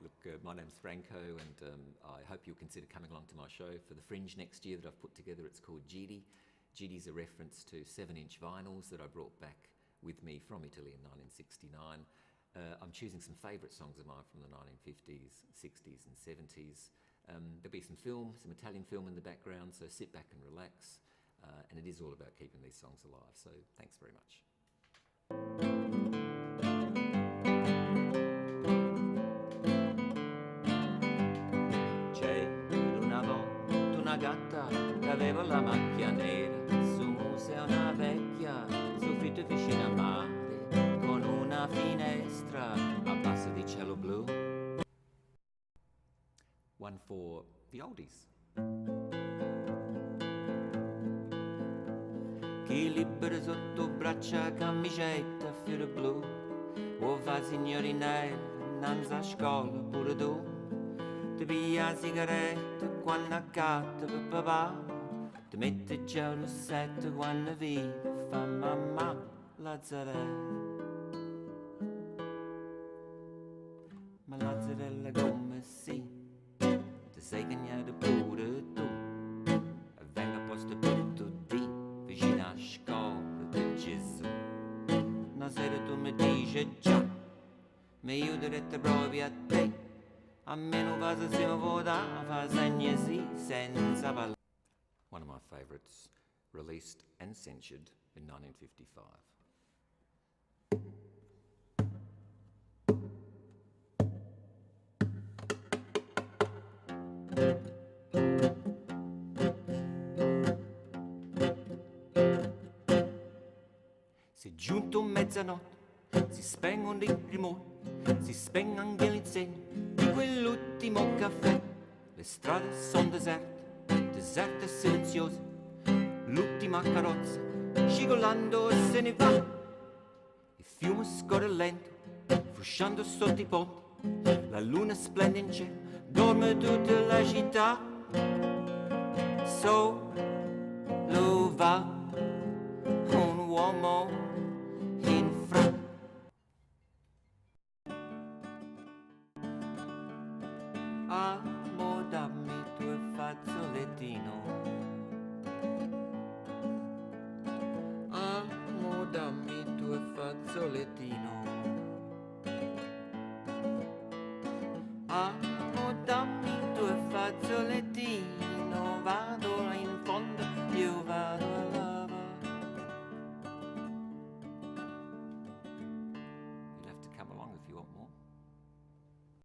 Look, my name's Franco, and I hope you'll consider coming along to my show for the Fringe next year that I've put together. It's called Gidi. Gidi's a reference to 7-inch vinyls that I brought back with me from Italy in 1969. I'm choosing some favourite songs of mine from the 1950s, 60s and 70s. There'll be some film, some Italian film in the background, so sit back and relax. And it is all about keeping these songs alive, so thanks very much. Una gatta che aveva la macchia nera, su museo una vecchia, soffitto vicino al mare, con una finestra a base di cielo blu. One for the oldies. Chi libera sotto braccia camicetta a fiore blu, o fa signorinella, nanza a scuola pure tu. Ti piglia la sigaretta quando accatta per papà, ti mette già il rossetto quando vive, fa mamma Lazzarella. Ma Lazzarella come sì, ti sei cagnato pure tu, e venga apposta per tutti, vicino alla scuola di Gesù. Una sera tu mi dici già, mi aiuterete proprio a te, a meno che siamo votati, fa segni sì, senza parlare. One of my favourites, released and censured in 1955. Si è giunto mezzanotte, si spengono i rimoni, si spengono anche l'insegno di quell'ultimo caffè. Le strade sono deserte e silenziose, l'ultima carrozza scivolando se ne va. Il fiume scorre lento, frusciando sotto i ponti, la luna splende in cielo, dorme tutta la città. Solo va un uomo in fretta. Amo, dammi il tuo fazzolettino. Amo, dammi il tuo fazzolettino.